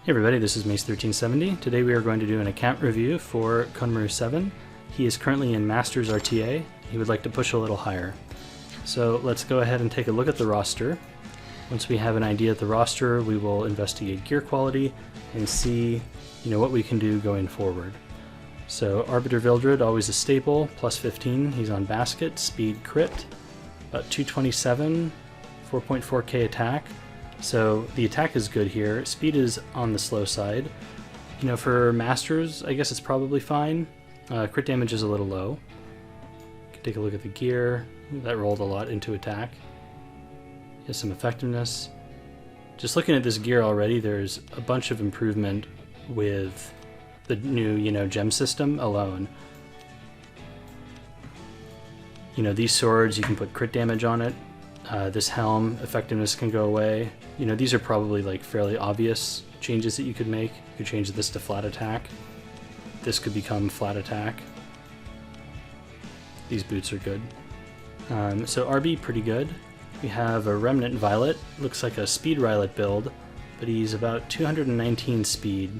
Hey everybody, this is Mace1370. Today we are going to do an account review for Konomaru 7. He is currently in Masters RTA. He would like to push a little higher. So let's go ahead and take a look at the roster. Once we have an idea of the roster, we will investigate gear quality and see what we can do going forward. So Anvil Vildrid, always a staple, plus 15. He's on basket, speed crit, about 227, 4.4k attack. So the attack is good here. Speed is on the slow side. For Masters, I guess it's probably fine. Crit damage is a little low. Can take a look at the gear. That rolled a lot into attack. Has some effectiveness. Just looking at this gear already, there's a bunch of improvement with the new, gem system alone. These swords, you can put crit damage on it. This helm, effectiveness can go away. These are probably like fairly obvious changes that you could make. You could change this to flat attack. This could become flat attack. These boots are good. So RB, pretty good. We have a Remnant Violet. Looks like a speed Violet build, but he's about 219 speed,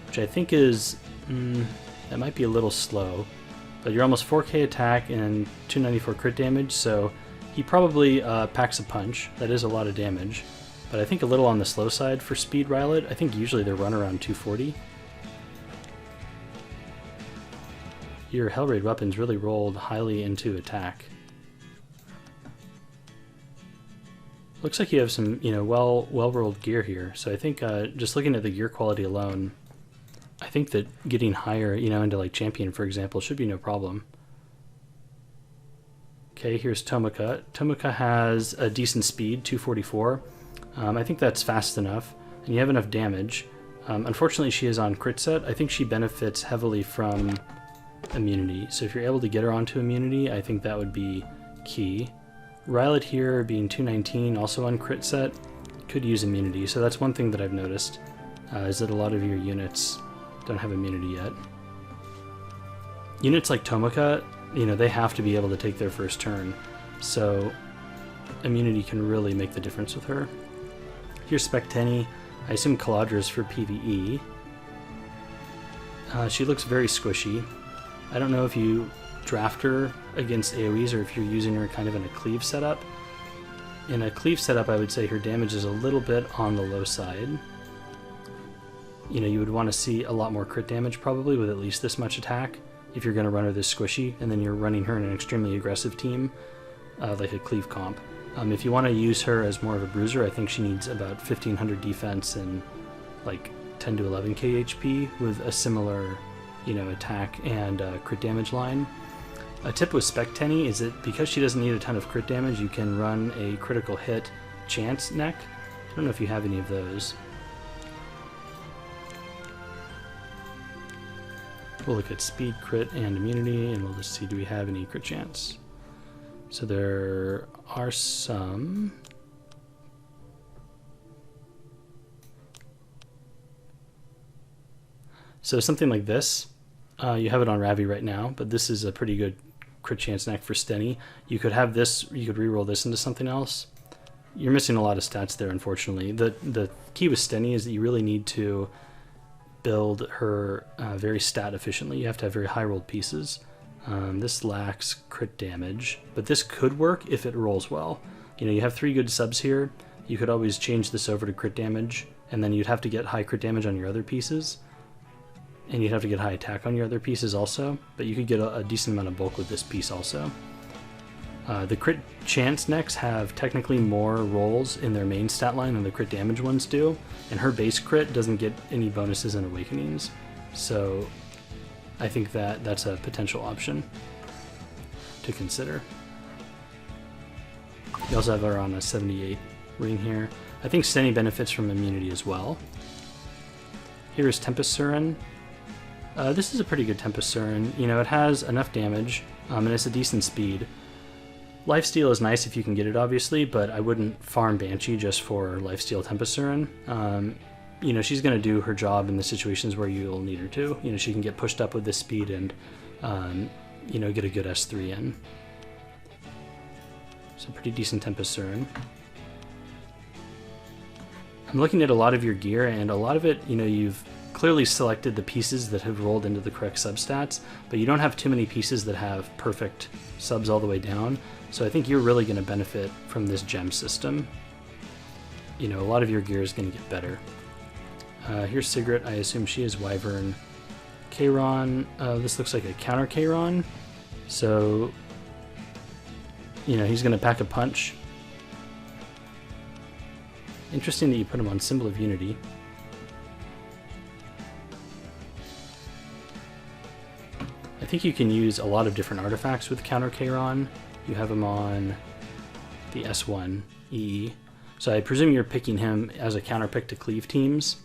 which I think is, that might be a little slow. But you're almost 4k attack and 294 crit damage, so he probably packs a punch. That is a lot of damage, but I think a little on the slow side for speed Violet. I think usually they run around 240. Your Hellraid weapons really rolled highly into attack. Looks like you have some, well-rolled gear here. So I think just looking at the gear quality alone, I think that getting higher, into like Champion, for example, should be no problem. Okay, here's Tomoka. Tomoka has a decent speed, 244. I think that's fast enough, and you have enough damage. Unfortunately, she is on crit set. I think she benefits heavily from immunity, so if you're able to get her onto immunity, I think that would be key. Violet here, being 219, also on crit set, could use immunity, so that's one thing that I've noticed, is that a lot of your units don't have immunity yet. Units like Tomoka, they have to be able to take their first turn, so immunity can really make the difference with her. Here's Specteni. I assume Caladra for PvE. She looks very squishy. I don't know if you draft her against AoEs or if you're using her kind of in a cleave setup. In a cleave setup, I would say her damage is a little bit on the low side. You would want to see a lot more crit damage probably with at least this much attack if you're going to run her this squishy, and then you're running her in an extremely aggressive team, like a cleave comp. If you want to use her as more of a bruiser, I think she needs about 1500 defense and like 10 to 11k HP with a similar, attack and crit damage line. A tip with Specteni is that because she doesn't need a ton of crit damage, you can run a critical hit chance neck. I don't know if you have any of those. We'll look at speed, crit, and immunity, and we'll just see, do we have any crit chance? So there are some. So something like this, you have it on Ravi right now, but this is a pretty good crit chance neck for Steny. You could have this, you could reroll this into something else. You're missing a lot of stats there, unfortunately. The key with Steny is that you really need to build her very stat efficiently. You have to have very high rolled pieces. This lacks crit damage, but this could work if it rolls well. You have 3 good subs here. You could always change this over to crit damage, and then you'd have to get high crit damage on your other pieces, and you'd have to get high attack on your other pieces also, but you could get a decent amount of bulk with this piece also. The crit chance necks have technically more rolls in their main stat line than the crit damage ones do, and her base crit doesn't get any bonuses in Awakenings, so I think that that's a potential option to consider. You also have her on a 78 ring here. I think Steny benefits from immunity as well. Here is Tempest Siren. This is a pretty good Tempest Siren. It has enough damage, and it's a decent speed. Lifesteal is nice if you can get it, obviously, but I wouldn't farm Banshee just for Lifesteal Tempest Siren. She's going to do her job in the situations where you'll need her to. She can get pushed up with this speed and, get a good S3 in. So pretty decent Tempest Siren. I'm looking at a lot of your gear, and a lot of it, you know, you've clearly selected the pieces that have rolled into the correct substats, but you don't have too many pieces that have perfect subs all the way down. So I think you're really going to benefit from this gem system. You know, a lot of your gear is going to get better. Here's Sigrid. I assume she is Wyvern. Kayron. This looks like a counter Kayron. So, you know, he's going to pack a punch. Interesting that you put him on Symbol of Unity. I think you can use a lot of different artifacts with counter Kayron. You have him on the S1 EE. So I presume you're picking him as a counter pick to cleave teams.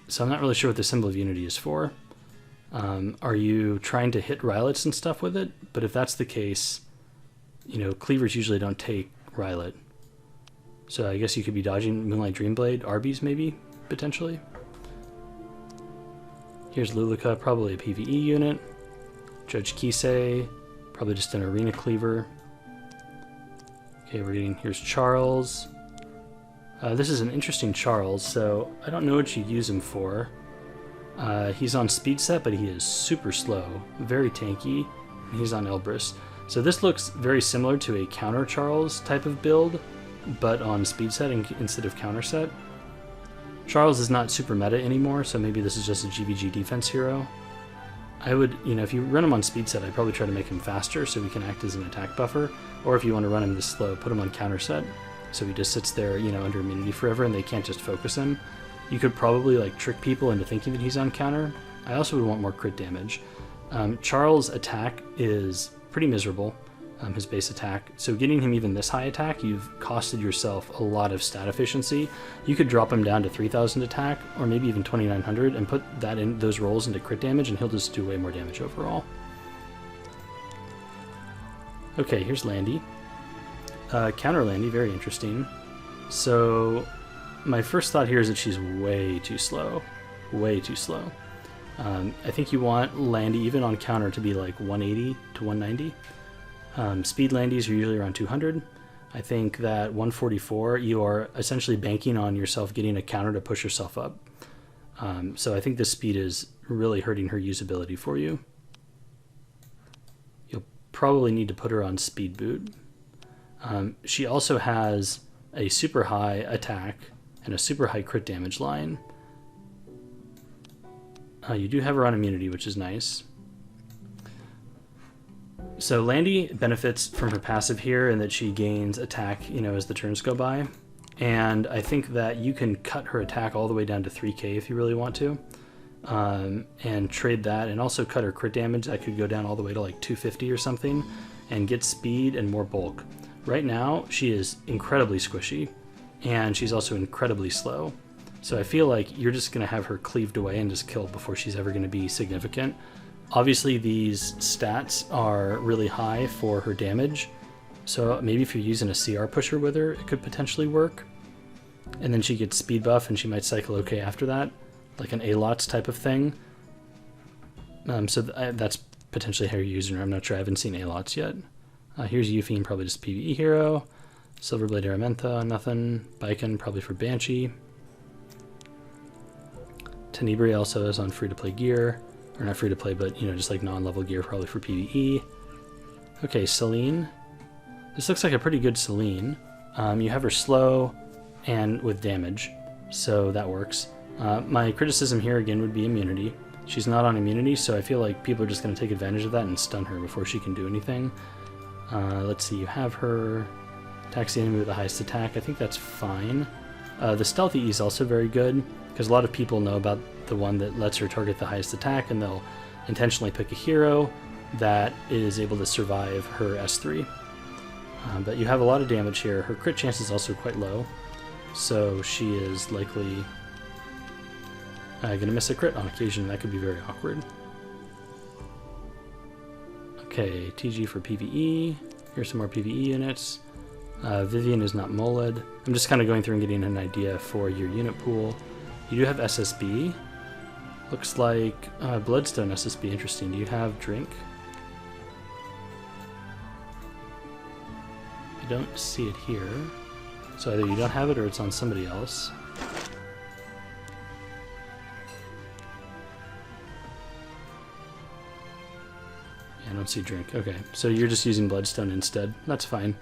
So I'm not really sure what the Symbol of Unity is for. Are you trying to hit Rylets and stuff with it? But if that's the case, you know, cleavers usually don't take Rylet. So I guess you could be dodging Moonlight Dreamblade, Arby's maybe, potentially. Here's Lulika, probably a PvE unit. Judge Kisei, probably just an arena cleaver. Okay, here's Charles. This is an interesting Charles, so I don't know what you'd use him for. He's on speed set, but he is super slow, very tanky, and he's on Elbrus. So this looks very similar to a counter Charles type of build, but on speed set instead of counter set. Charles is not super meta anymore, so maybe this is just a GVG defense hero. I would, you know, if you run him on speed set, I'd probably try to make him faster so he can act as an attack buffer. Or if you want to run him this slow, put him on counter set, so he just sits there, you know, under immunity forever and they can't just focus him. You could probably like trick people into thinking that he's on counter. I also would want more crit damage. Charles' attack is pretty miserable, his base attack. So getting him even this high attack, you've costed yourself a lot of stat efficiency. You could drop him down to 3,000 attack, or maybe even 2,900, and put that in those rolls into crit damage, and he'll just do way more damage overall. Okay, here's Landy. Counter Landy, very interesting. So my first thought here is that she's way too slow. Way too slow. I think you want Landy, even on counter, to be like 180 to 190. Speed Landys are usually around 200. I think that 144, you are essentially banking on yourself getting a counter to push yourself up. So I think this speed is really hurting her usability for you. You'll probably need to put her on speed boot. She also has a super high attack and a super high crit damage line. You do have her on immunity, which is nice. So Landy benefits from her passive here in that she gains attack, you know, as the turns go by. And I think that you can cut her attack all the way down to 3k if you really want to. And trade that, and also cut her crit damage. That could go down all the way to like 250 or something, and get speed and more bulk. Right now, she is incredibly squishy, and she's also incredibly slow. So I feel like you're just going to have her cleaved away and just killed before she's ever going to be significant. Obviously, these stats are really high for her damage, so maybe if you're using a CR pusher with her, it could potentially work. And then she gets speed buff, and she might cycle okay after that, like an A-Lots type of thing. So that's potentially how you're using her. I'm not sure. I haven't seen A-Lots yet. Here's Euphine, probably just PvE hero. Silverblade Aramentha, nothing. Baiken, probably for Banshee. Tenebri also is on free-to-play gear. Or not free-to-play, but, you know, just like non-level gear, probably for PvE. Okay, Celine. This looks like a pretty good Celine. You have her slow and with damage, so that works. My criticism here, again, would be immunity. She's not on immunity, so I feel like people are just going to take advantage of that and stun her before she can do anything. Let's see, you have her attacks the enemy with the highest attack. I think that's fine. The stealthy E is also very good, because a lot of people know about the one that lets her target the highest attack, and they'll intentionally pick a hero that is able to survive her S3. But you have a lot of damage here. Her crit chance is also quite low, so she is likely going to miss a crit on occasion. That could be very awkward. Okay, TG for PvE. Here's some more PvE units. Vivian is not Moled. I'm just kind of going through and getting an idea for your unit pool. You do have SSB. Looks like Bloodstone SSB. Interesting. Do you have Drink? I don't see it here. So either you don't have it or it's on somebody else. I don't see drink. Okay, so you're just using Bloodstone instead. That's fine.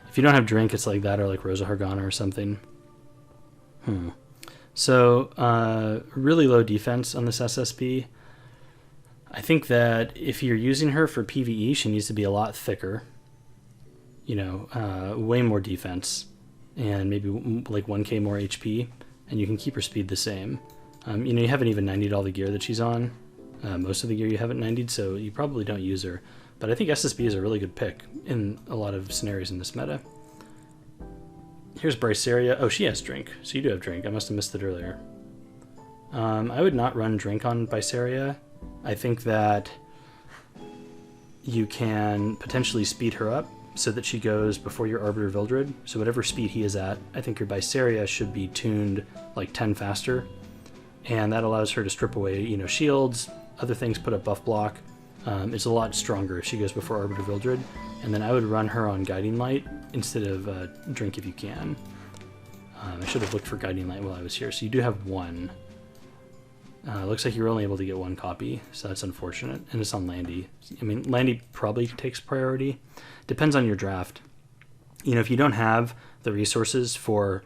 If you don't have drink, it's like that or like Rosa Hargana or something. So, really low defense on this SSB. I think that if you're using her for PvE, she needs to be a lot thicker. You know, way more defense. And maybe like 1k more HP. And you can keep her speed the same. You know, you haven't even 90'd all the gear that she's on. Most of the gear you haven't 90'd, so you probably don't use her. But I think SSB is a really good pick in a lot of scenarios in this meta. Here's Bryceria. Oh, she has drink. So you do have drink. I must have missed it earlier. I would not run drink on Bryceria. I think that you can potentially speed her up so that she goes before your Arbiter Vildrid. So whatever speed he is at, I think your Bryceria should be tuned like 10 faster. And that allows her to strip away, you know, shields, other things, put up buff block. It's a lot stronger if she goes before Arbiter Vildrid. And then I would run her on Guiding Light instead of drink if you can. I should have looked for Guiding Light while I was here. So you do have one. Looks like you were only able to get one copy, so that's unfortunate. And it's on Landy. I mean, Landy probably takes priority. Depends on your draft. You know, if you don't have the resources for,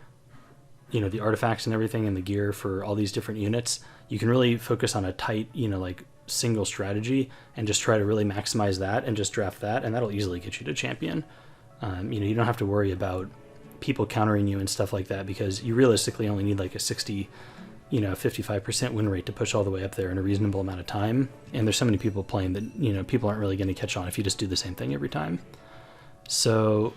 you know, the artifacts and everything and the gear for all these different units, you can really focus on a tight, you know, like single strategy and just try to really maximize that and just draft that, and that'll easily get you to champion. You know, you don't have to worry about people countering you and stuff like that because you realistically only need like a 60, you know, 55% win rate to push all the way up there in a reasonable amount of time. And there's so many people playing that, you know, people aren't really going to catch on if you just do the same thing every time. So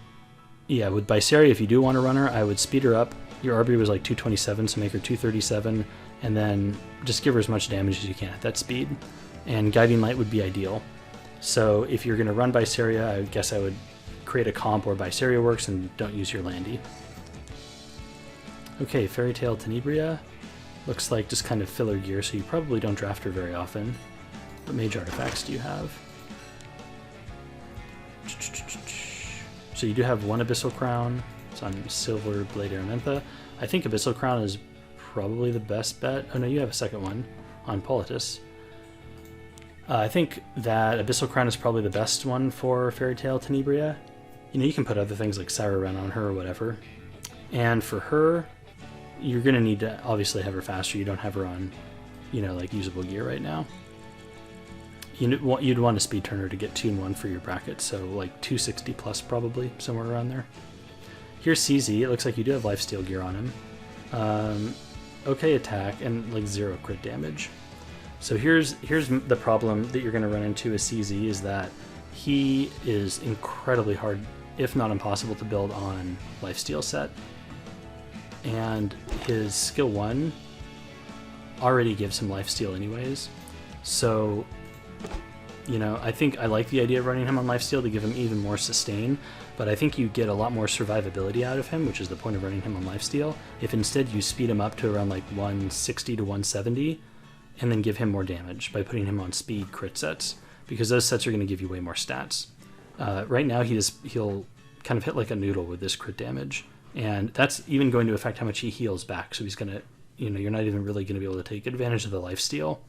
yeah, with Bryceria, if you do want to run her, I would speed her up. Your RB was like 227, so make her 237, and then just give her as much damage as you can at that speed. And Guiding Light would be ideal. So if you're going to run Bryceria, I guess I would create a comp where Bryceria works and don't use your Landy. Okay, Fairy Tale Tenebria. Looks like just kind of filler gear, so you probably don't draft her very often. What mage artifacts do you have? So you do have one Abyssal Crown. It's on Silver Blade Aramentha. I think Abyssal Crown is probably the best bet. Oh no, you have a second one on Polotus. I think that Abyssal Crown is probably the best one for Fairy Tale Tenebria. You know, you can put other things like Siren on her or whatever. And for her, you're going to need to obviously have her faster. You don't have her on, you know, like usable gear right now. You'd want to speed turn her to get 2-1 for your bracket, so like 260 plus probably, somewhere around there. Here's CZ. It looks like you do have lifesteal gear on him. Okay attack and like 0 crit damage. So here's the problem that you're going to run into with CZ is that he is incredibly hard, if not impossible, to build on lifesteal set. And his skill 1 already gives him lifesteal anyways. So, you know, I think I like the idea of running him on lifesteal to give him even more sustain, but I think you get a lot more survivability out of him, which is the point of running him on lifesteal, if instead you speed him up to around like 160 to 170 and then give him more damage by putting him on speed crit sets, because those sets are going to give you way more stats. Right now he'll kind of hit like a noodle with this crit damage, and that's even going to affect how much he heals back, so he's going to, you know, you're not even really going to be able to take advantage of the lifesteal.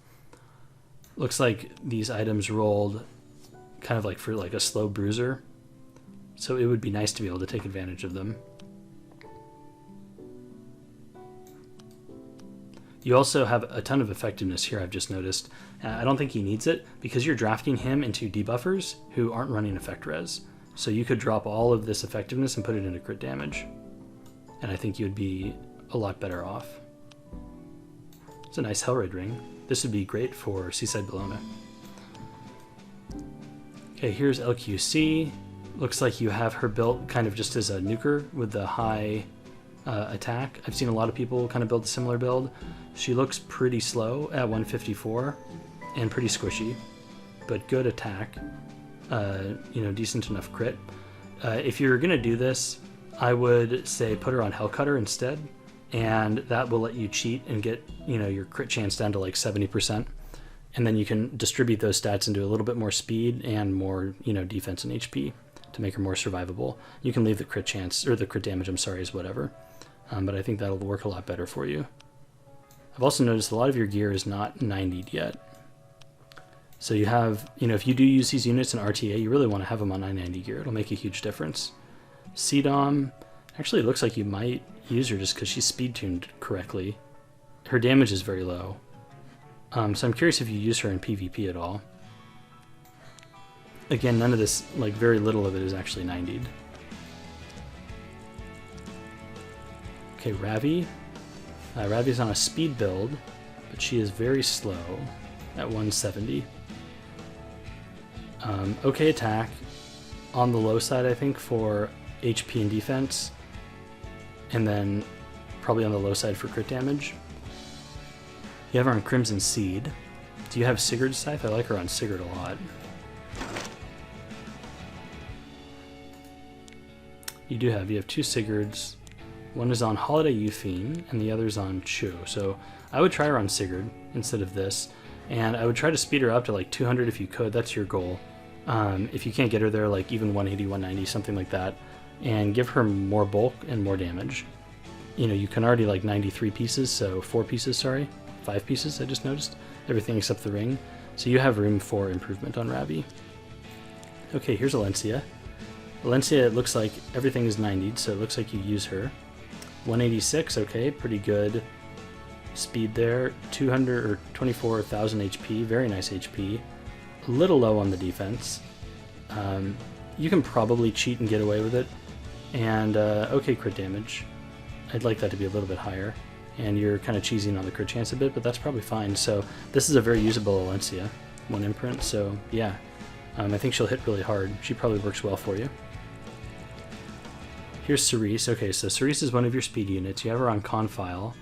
Looks like these items rolled kind of like for like a slow bruiser, so it would be nice to be able to take advantage of them. You also have a ton of effectiveness here, I've just noticed. I don't think he needs it because you're drafting him into debuffers who aren't running effect res. So you could drop all of this effectiveness and put it into crit damage. And I think you'd be a lot better off. It's a nice Hellraid ring. This would be great for Seaside Bologna. Okay, here's LQC. Looks like you have her built kind of just as a nuker with the high attack. I've seen a lot of people kind of build a similar build. She looks pretty slow at 154 and pretty squishy, but good attack. You know, decent enough crit. If you're gonna do this, I would say put her on Hellcutter instead, and that will let you cheat and get, you know, your crit chance down to like 70%, and then you can distribute those stats into a little bit more speed and more, you know, defense and HP to make her more survivable. You can leave the crit chance, or the crit damage, I'm sorry, as whatever. But I think that'll work a lot better for you. I've also noticed a lot of your gear is not 90'd yet. So you have, if you do use these units in RTA, you really want to have them on 990 gear. It'll make a huge difference. CDOM, actually it looks like you might use her just because she's speed tuned correctly. Her damage is very low. So I'm curious if you use her in PvP at all. Again, none of this, like very little of it is actually 90'd. Okay, Ravi. Ravi's on a speed build, but she is very slow at 170. Okay attack, on the low side I think for HP and defense, and then probably on the low side for crit damage. You have her on Crimson Seed. Do you have Sigurd's Scythe? I like her on Sigurd a lot. You have 2 Sigurds. One is on Holiday Euphine, and the other's on Chu. So I would try her on Sigurd instead of this. And I would try to speed her up to like 200 if you could. That's your goal. If you can't get her there, like even 180, 190, something like that. And give her more bulk and more damage. You can already like 93 pieces, so 4 pieces, sorry. 5 pieces, I just noticed. Everything except the ring. So you have room for improvement on Ravi. Okay, here's Alencia. Alencia, it looks like everything is 90'd, so it looks like you use her. 186, okay, pretty good speed there. 200 or 24,000 HP, very nice HP. A little low on the defense. You can probably cheat and get away with it. And okay crit damage. I'd like that to be a little bit higher. And you're kind of cheesing on the crit chance a bit, but that's probably fine. So this is a very usable Alencia, 1 imprint, so yeah. I think she'll hit really hard. She probably works well for you. Here's Cerise. Okay, so Cerise is one of your speed units. You have her on Confile.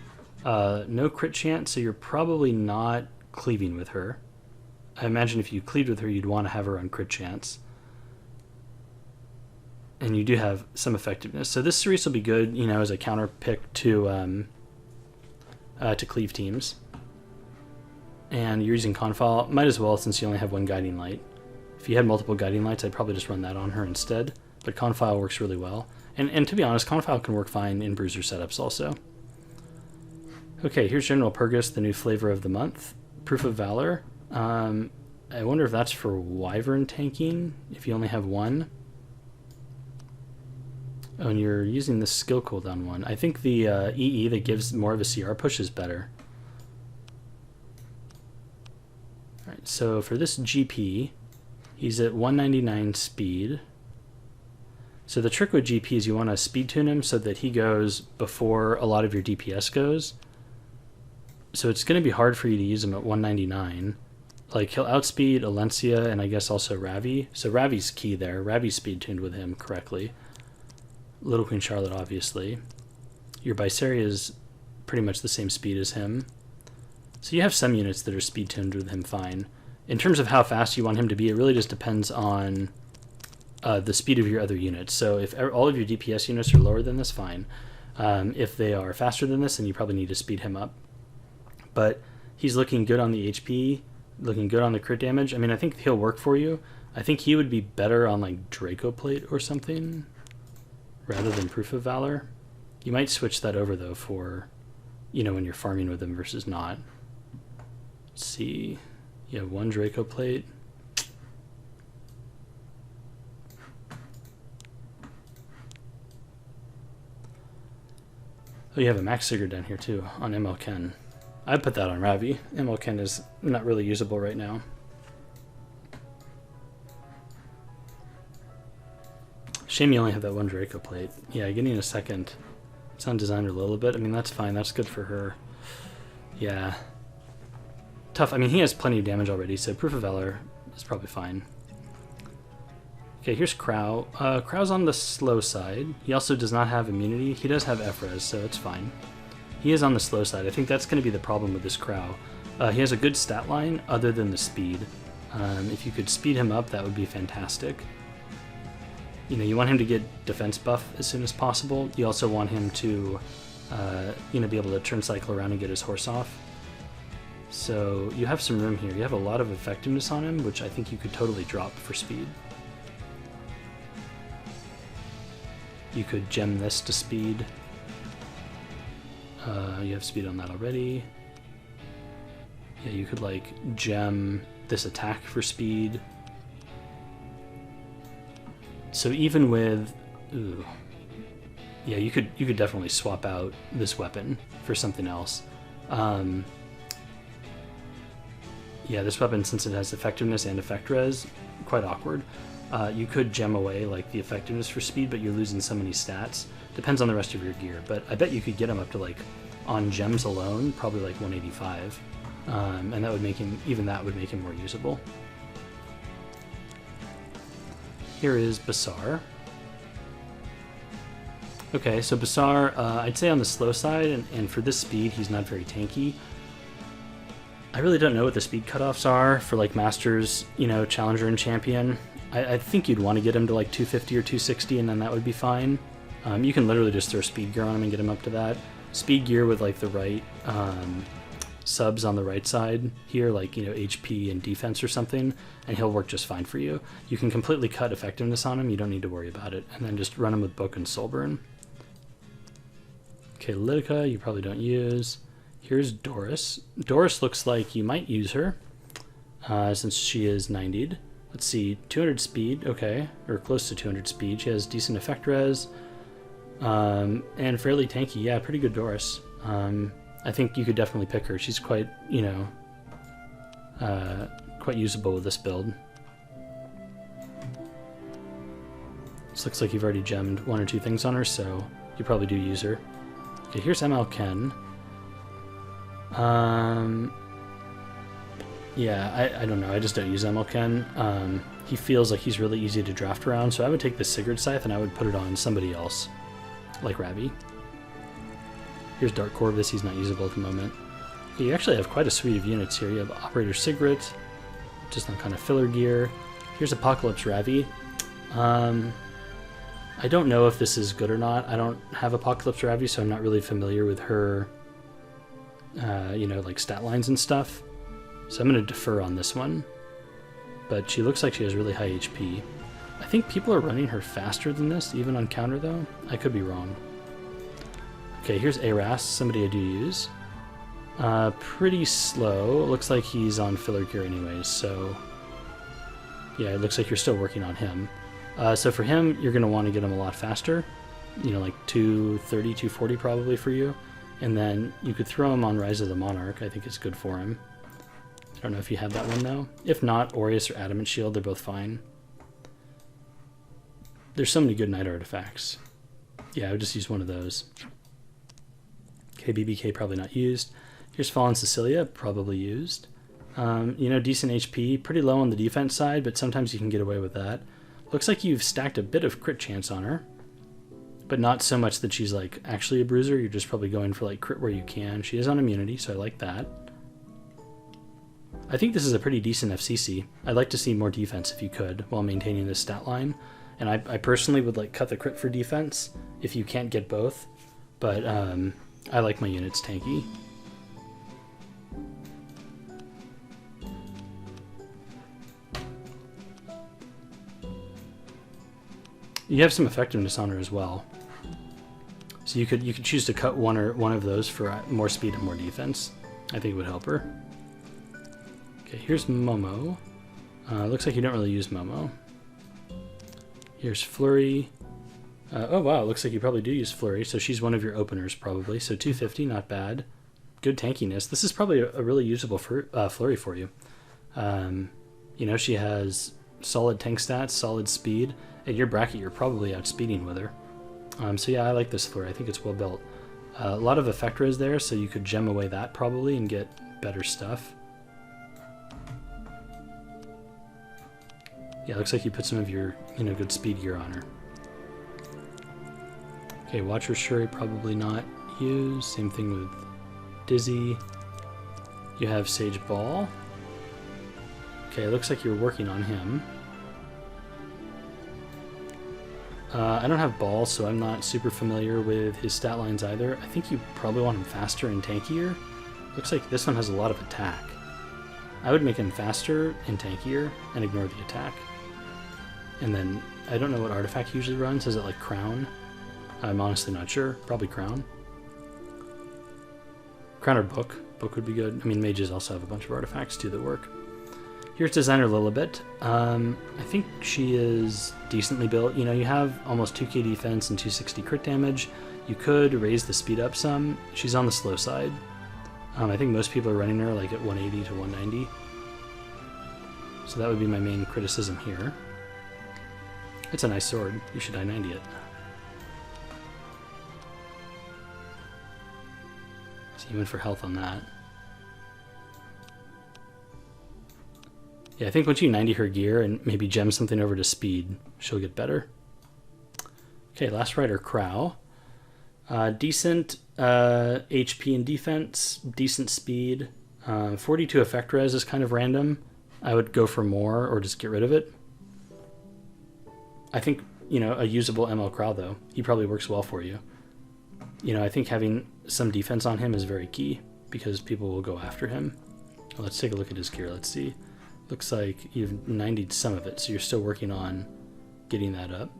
No crit chance, so you're probably not cleaving with her. I imagine if you cleaved with her, you'd want to have her on crit chance. And you do have some effectiveness. So this Cerise will be good, as a counter pick to cleave teams. And you're using Confile. Might as well, since you only have 1 Guiding Light. If you had multiple Guiding Lights, I'd probably just run that on her instead. But Confile works really well. And to be honest, Confile can work fine in Bruiser setups also. Okay, here's General Purgus, the new flavor of the month. Proof of Valor. I wonder if that's for Wyvern tanking, if you only have 1. Oh, and you're using the skill cooldown one. I think the EE that gives more of a CR push is better. Alright, so for this GP, he's at 199 speed. So the trick with GP is you want to speed tune him so that he goes before a lot of your DPS goes. So it's going to be hard for you to use him at 199. Like, he'll outspeed Alencia and I guess also Ravi. So Ravi's key there. Ravi's speed tuned with him correctly. Little Queen Charlotte, obviously. Your Bysaria is pretty much the same speed as him. So you have some units that are speed tuned with him fine. In terms of how fast you want him to be, it really just depends on the speed of your other units. So if all of your DPS units are lower than this, fine. If they are faster than this, then you probably need to speed him up. But he's looking good on the HP, looking good on the crit damage. I mean, I think he'll work for you. I think he would be better on like Draco Plate or something rather than Proof of Valor. You might switch that over though for, when you're farming with him versus not. Let's see. You have 1 Draco Plate. Oh, you have a Max Sigurd down here too on ML Ken. I'd put that on Ravi. ML Ken is not really usable right now. Shame you only have that 1 Draco Plate. Yeah, getting a second. It's on designer a little bit. I mean, that's fine. That's good for her. Yeah. Tough. I mean, he has plenty of damage already, so Proof of Valor is probably fine. Okay, here's Crow. Crow's on the slow side. He also does not have immunity. He does have Efres, so it's fine. He is on the slow side. I think that's going to be the problem with this Crow. He has a good stat line other than the speed. If you could speed him up, that would be fantastic. You want him to get defense buff as soon as possible. You also want him to, be able to turn cycle around and get his horse off. So you have some room here. You have a lot of effectiveness on him, which I think you could totally drop for speed. You could gem this to speed. You have speed on that already. Yeah, you could like gem this attack for speed. So even with, ooh, yeah, you could definitely swap out this weapon for something else. Yeah, this weapon, since it has effectiveness and effect res, quite awkward. You could gem away like the effectiveness for speed, but you're losing so many stats. Depends on the rest of your gear, but I bet you could get him up to like, on gems alone, probably like 185. And that would make him, even that would make him more usable. Here is Basar. Okay, so Basar, I'd say on the slow side, and for this speed, he's not very tanky. I really don't know what the speed cutoffs are for like Masters, you know, Challenger and Champion. I think you'd want to get him to like 250 or 260, and then that would be fine. You can literally just throw speed gear on him and get him up to that. Speed gear with like the right subs on the right side here, like, you know, HP and defense or something, and he'll work just fine for you. You can completely cut effectiveness on him, you don't need to worry about it, and then just run him with Book and Soulburn. Okay, Lidica, you probably don't use. Here's Doris. Doris looks like you might use her, since she is 90'd. Let's see, 200 speed, okay, or close to 200 speed. She has decent effect res, and fairly tanky. Yeah, pretty good Doris. I think you could definitely pick her. She's quite, you know, quite usable with this build. This looks like you've already gemmed one or two things on her, so you probably do use her. Okay, here's ML Ken. Yeah, I don't know. I just don't use ML Ken. He feels like he's really easy to draft around, so I would take the Sigurd Scythe and I would put it on somebody else, like Ravi. Here's Dark Corvus. He's not usable at the moment. Okay, you actually have quite a suite of units here. You have Operator Sigrid, just on kind of filler gear. Here's Apocalypse Ravi. I don't know if this is good or not. I don't have Apocalypse Ravi, so I'm not really familiar with her, you know, like stat lines and stuff. So I'm going to defer on this one. But she looks like she has really high HP. I think people are running her faster than this, even on counter though. I could be wrong. Okay, here's Aras, somebody I do use. Pretty slow. Looks like he's on filler gear anyways, so yeah, it looks like you're still working on him. So for him, you're going to want to get him a lot faster. You know, like 230, 240 probably for you. And then you could throw him on Rise of the Monarch. I think it's good for him. I don't know if you have that one though. If not, Aureus or Adamant Shield, they're both fine. There's so many good Night Artifacts. Yeah, I would just use one of those. Okay, BBK probably not used. Here's Fallen Cecilia, probably used. You know, decent HP, pretty low on the defense side, but sometimes you can get away with that. Looks like you've stacked a bit of crit chance on her, but not so much that she's like actually a bruiser. You're just probably going for like crit where you can. She is on immunity, so I like that. I think this is a pretty decent FCC. I'd like to see more defense if you could, while maintaining this stat line. And I personally would like cut the crit for defense if you can't get both, but I like my units tanky. You have some effectiveness on her as well, so you could choose to cut one of those for more speed and more defense. I think it would help her. Okay, here's Momo. Looks like you don't really use Momo. Here's Flurry. Oh wow, it looks like you probably do use Flurry, so she's one of your openers probably. So 250, not bad. Good tankiness. This is probably a really usable Flurry for you. You know, she has solid tank stats, solid speed. At your bracket, you're probably outspeeding with her. So yeah, I like this Flurry. I think it's well built. A lot of effect res there, so you could gem away that probably and get better stuff. Yeah, looks like you put some of your, you know, good speed gear on her. Okay, Watcher Shuri probably not used. Same thing with Dizzy. You have Sage Ball. Okay, it looks like you're working on him. I don't have Ball, so I'm not super familiar with his stat lines either. I think you probably want him faster and tankier. Looks like this one has a lot of attack. I would make him faster and tankier and ignore the attack. And then, I don't know what artifact he usually runs. Is it like Crown? I'm honestly not sure. Probably Crown. Crown or Book. Book would be good. I mean, mages also have a bunch of artifacts too that work. Here's Designer Lilibet. I think she is decently built. You know, you have almost 2k defense and 260 crit damage. You could raise the speed up some. She's on the slow side. I think most people are running her like at 180 to 190. So that would be my main criticism here. It's a nice sword. You should I-90 it. So you went for health on that. Yeah, I think once you 90 her gear and maybe gem something over to speed, she'll get better. Okay, last rider, Crow. Decent HP and defense, decent speed. 42 effect res is kind of random. I would go for more or just get rid of it. I think, you know, a usable ML Crow, though. He probably works well for you. You know, I think having some defense on him is very key because people will go after him. Well, let's take a look at his gear. Let's see. Looks like you've 90'd some of it, so you're still working on getting that up.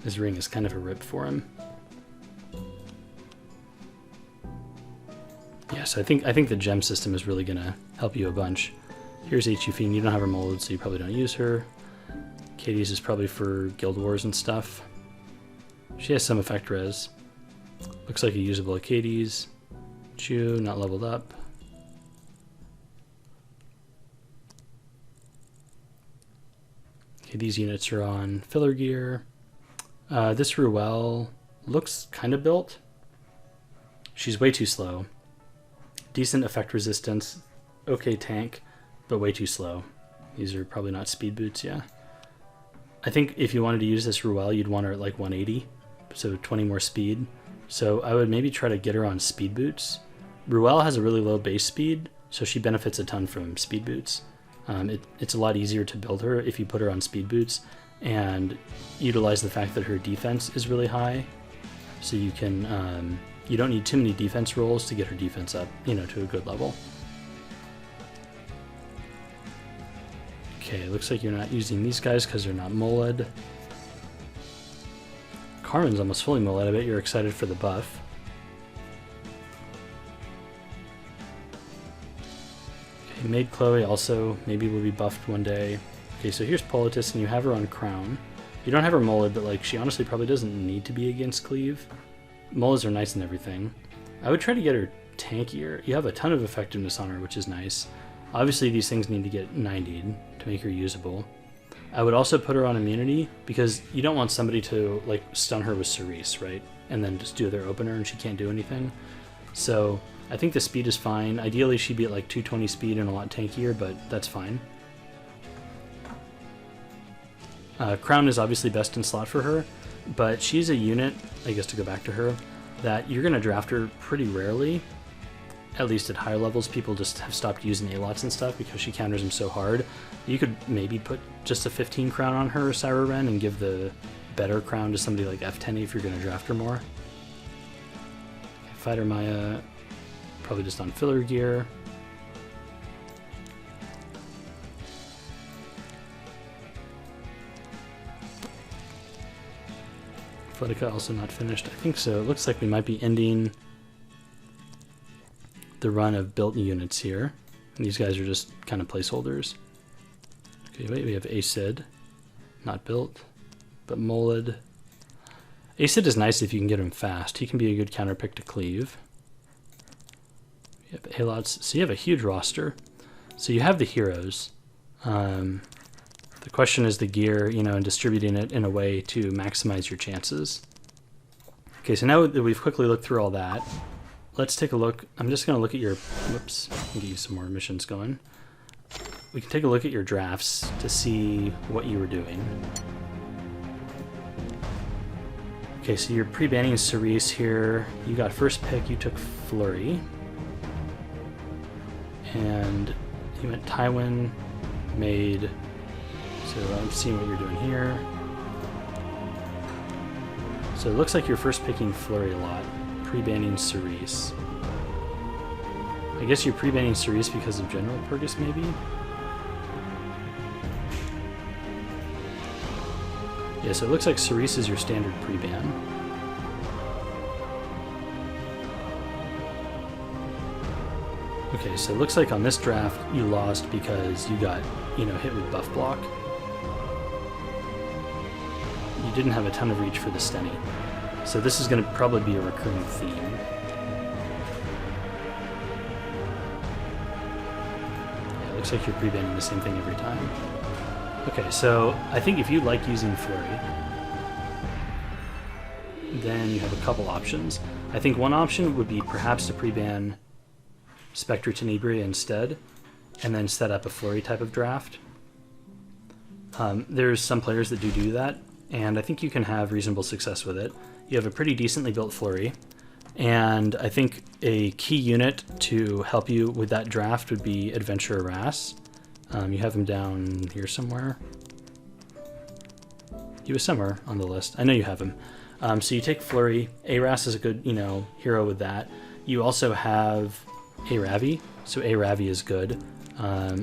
His ring is kind of a rip for him. Yeah, so I think the gem system is really gonna help you a bunch. Here's HU Fiend. You don't have her molded, so you probably don't use her. Katie's is probably for Guild Wars and stuff. She has some effect res. Looks like a usable Katie's. Chu, not leveled up. Okay, these units are on filler gear. This Rewell looks kind of built. She's way too slow. Decent effect resistance. Okay tank, but way too slow. These are probably not speed boots, yeah. I think if you wanted to use this Rewell, you'd want her at like 180, so 20 more speed. So I would maybe try to get her on speed boots. Rewell has a really low base speed, so she benefits a ton from speed boots. It's a lot easier to build her if you put her on speed boots and utilize the fact that her defense is really high. So you can, you don't need too many defense rolls to get her defense up, you know, to a good level. Okay, looks like you're not using these guys because they're not molded. Carmen's almost fully molded. I bet you're excited for the buff. Okay, Maid Chloe also maybe will be buffed one day. Okay, so here's Polotus, and you have her on Crown. You don't have her molded, but like she honestly probably doesn't need to be against Cleave. Molds are nice and everything. I would try to get her tankier. You have a ton of effectiveness on her, which is nice. Obviously, these things need to get 90'd to make her usable. I would also put her on immunity because you don't want somebody to like stun her with Cerise, right? And then just do their opener and she can't do anything. So I think the speed is fine. Ideally, she'd be at like 220 speed and a lot tankier, but that's fine. Crown is obviously best in slot for her, but she's a unit, I guess to go back to her, that you're going to draft her pretty rarely. At least at higher levels, people just have stopped using A-Lots and stuff because she counters them so hard. You could maybe put just a 15 crown on her, Syra Ren, and give the better crown to somebody like F10 if you're going to draft her more. Fighter Maya, probably just on filler gear. Athletica also not finished. I think so. It looks like we might be ending the run of built units here. And these guys are just kind of placeholders. Okay, wait, we have Acid. Not built, but molded. Acid is nice if you can get him fast. He can be a good counter pick to Cleave. You have A-Lots. So you have a huge roster. So you have the heroes. The question is the gear, you know, and distributing it in a way to maximize your chances. Okay, so now that we've quickly looked through all that, let's take a look. I'm just going to look at your, whoops, I'll get you some more missions going. We can take a look at your drafts to see what you were doing. Okay, so you're pre-banning Cerise here. You got first pick, you took Flurry. And you went Tywin, Maid. So I'm seeing what you're doing here. So it looks like you're first picking Flurry a lot, pre-banning Cerise. I guess you're pre-banning Cerise because of General Purgus, maybe? Yeah, so it looks like Cerise is your standard pre-ban. Okay, so it looks like on this draft you lost because you got, you know, hit with buff block. You didn't have a ton of reach for the Steny. So this is going to probably be a recurring theme. Yeah, it looks like you're pre-banning the same thing every time. Okay, so I think if you like using Flurry, then you have a couple options. I think one option would be perhaps to pre-ban Spectre Tenebria instead, and then set up a Flurry type of draft. There's some players that do that, and I think you can have reasonable success with it. You have a pretty decently built Flurry, and I think a key unit to help you with that draft would be Adventurer Ras. You have him down here somewhere. He was somewhere on the list. I know you have him. So you take Flurry. Aras is a good, hero with that. You also have a Ravi, so a Ravi is good.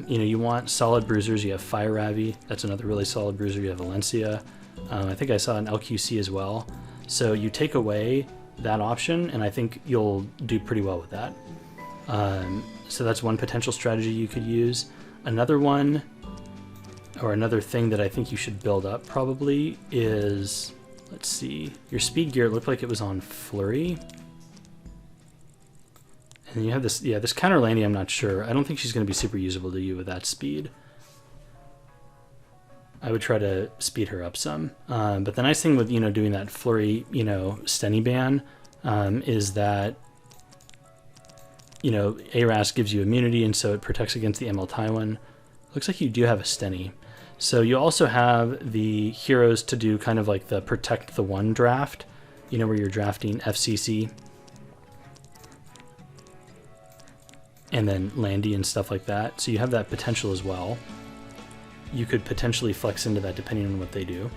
You want solid bruisers. You have Fire Ravi. That's another really solid bruiser. You have Valencia. I think I saw an LQC as well. So you take away that option, and I think you'll do pretty well with that. So that's one potential strategy you could use. Another one, or another thing that I think you should build up probably is, let's see, your speed gear. It looked like it was on Flurry. And you have this, this counter Landy, I'm not sure. I don't think she's going to be super usable to you with that speed. I would try to speed her up some. But the nice thing with, doing that Flurry, Steny ban is that, Aras gives you immunity, and so it protects against the ML Taiwan. Looks like you do have a Steny. So you also have the heroes to do kind of like the Protect the One draft, where you're drafting FCC. And then Landy and stuff like that. So you have that potential as well. You could potentially flex into that depending on what they do.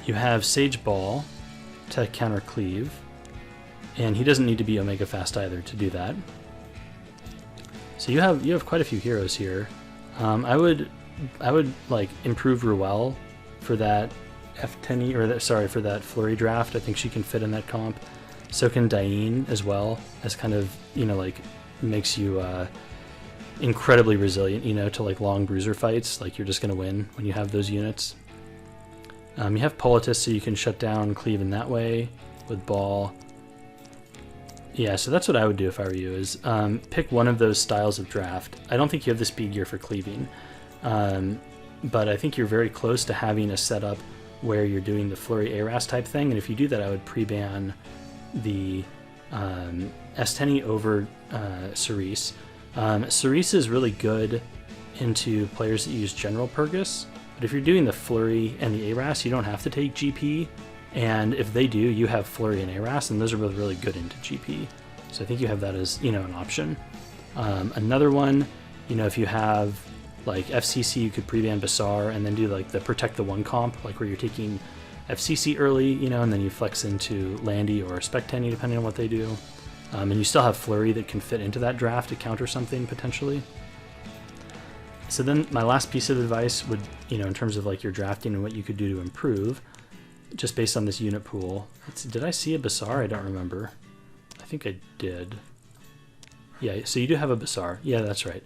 You have Sage Ball to counter Cleave. And he doesn't need to be Omega Fast either to do that. So you have quite a few heroes here. I would like improve Rewell for that F10 for that Flurry draft. I think she can fit in that comp. So can Diane as well, as kind of makes you incredibly resilient, to like long bruiser fights. Like you're just gonna win when you have those units. You have Polotus, so you can shut down Cleave in that way with Ball. Yeah, so that's what I would do if I were you, is pick one of those styles of draft. I don't think you have the speed gear for cleaving, but I think you're very close to having a setup where you're doing the Flurry Aras type thing, and if you do that, I would pre-ban the S10 over Cerise. Cerise is really good into players that use General Purgus, but if you're doing the Flurry and the Aras, you don't have to take GP. And if they do, you have Flurry and Aras, and those are both really good into GP. So I think you have that as, an option. Another one, if you have like FCC, you could pre-ban Basar and then do like the Protect the One comp, like where you're taking FCC early, and then you flex into Landy or Specteni depending on what they do. And you still have Flurry that can fit into that draft to counter something potentially. So then my last piece of advice would, in terms of like your drafting and what you could do to improve, just based on this unit pool. Did I see a Basar? I don't remember. I think I did. Yeah, so you do have a Basar. Yeah, that's right.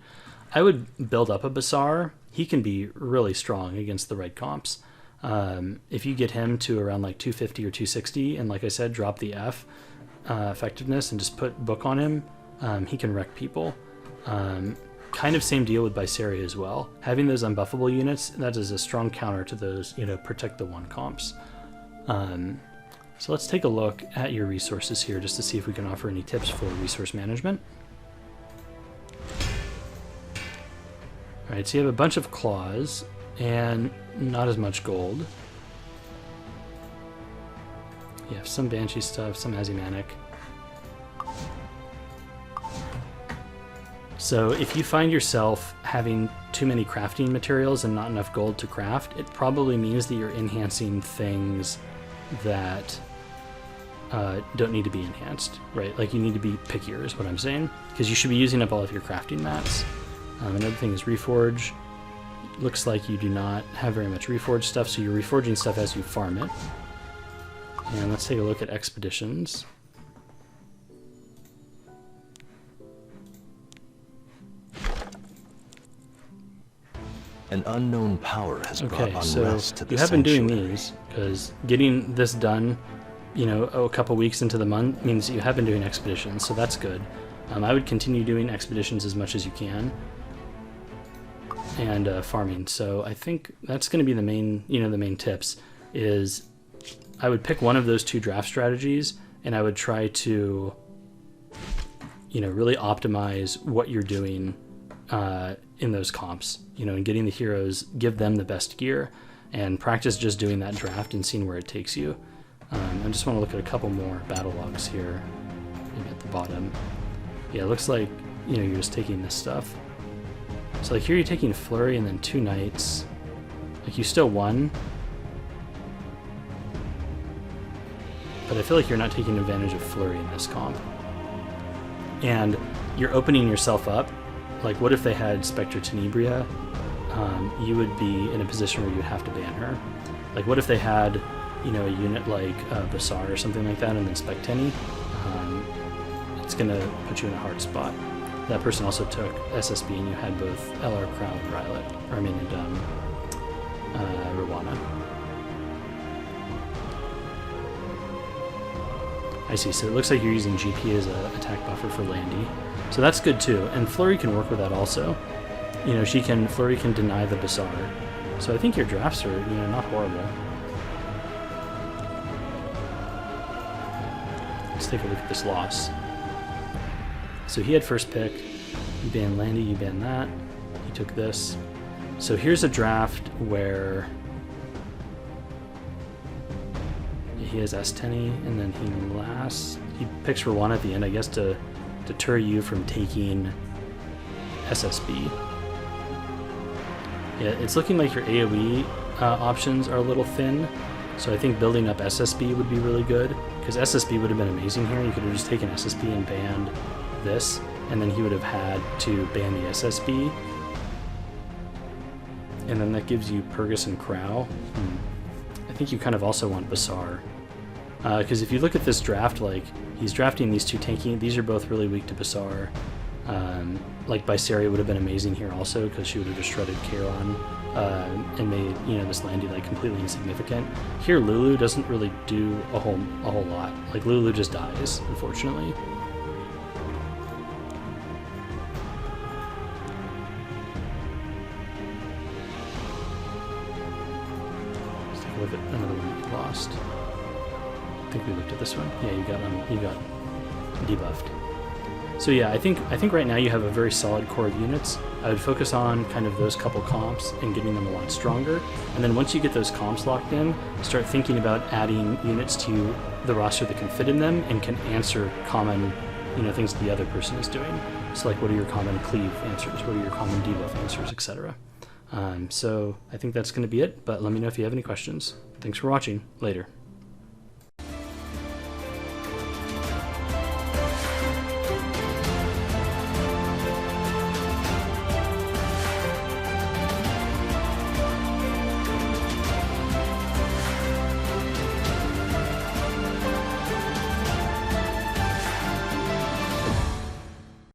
I would build up a Basar. He can be really strong against the right comps. If you get him to around like 250 or 260, and like I said, drop the F effectiveness and just put Book on him, he can wreck people. Kind of same deal with Bysaria as well. Having those unbuffable units, that is a strong counter to those, Protect the One comps. So let's take a look at your resources here just to see if we can offer any tips for resource management. Alright, so you have a bunch of claws and not as much gold. You have some Banshee stuff, some Azimanic. So if you find yourself having too many crafting materials and not enough gold to craft, it probably means that you're enhancing things that don't need to be enhanced, right? Like, you need to be pickier is what I'm saying, because you should be using up all of your crafting mats. Another thing is Reforge. Looks like you do not have very much Reforge stuff, so you're reforging stuff as you farm it. And let's take a look at Expeditions. An unknown power has brought unrest to the you have been doing sanctuary. these, because getting this done, you know, a couple weeks into the month means that you have been doing Expeditions, so that's good. I would continue doing Expeditions as much as you can, and farming. So I think that's going to be the main, you know, the main tips is I would pick one of those two draft strategies, and I would try to, you know, really optimize what you're doing in those comps, you know, and getting the heroes, give them the best gear, and practice just doing that draft and seeing where it takes you. I just want to look at a couple more battle logs here, maybe at the bottom. Yeah, it looks like, you know, you're just taking this stuff. So like here you're taking Flurry and then 2 Knights. Like, you still won, but I feel like you're not taking advantage of Flurry in this comp. And you're opening yourself up. Like, what if they had Spectre Tenebria? You would be in a position where you'd have to ban her. Like, what if they had, you know, a unit like Basar or something like that, and then Specteni? It's going to put you in a hard spot. That person also took SSB, and you had both LR Crown and Violet, or I mean, and Rwana. I see, so it looks like you're using GP as an attack buffer for Landy. So that's good too, and Flurry can work with that also. You know, Flurry can deny the Basar. So I think your drafts are, you know, not horrible. Let's take a look at this loss. So he had first pick, you ban Landy, you ban that, he took this. So here's a draft where he has S-Tenny, and then he picks Rwana at the end, I guess, to deter you from taking SSB. Yeah, it's looking like your AoE options are a little thin, so I think building up SSB would be really good, because SSB would have been amazing here. You could have just taken SSB and banned this, and then he would have had to ban the SSB, and then that gives you Purgus and Crow. I think you kind of also want Basar, because if you look at this draft, like, he's drafting these 2 tanking, these are both really weak to Basar. Like, Bysaria would have been amazing here also, because she would have just shredded Charon and made, you know, this Landy like completely insignificant. Here Lulu doesn't really do a whole lot. Like, Lulu just dies, unfortunately. Let's take a look at another one we lost. I think we looked at this one. Yeah, you got debuffed. So yeah, I think right now you have a very solid core of units. I would focus on kind of those couple comps and getting them a lot stronger. And then once you get those comps locked in, start thinking about adding units to the roster that can fit in them and can answer common, you know, things that the other person is doing. So like, what are your common cleave answers? What are your common debuff answers, etc. So I think that's going to be it, but let me know if you have any questions. Thanks for watching. Later.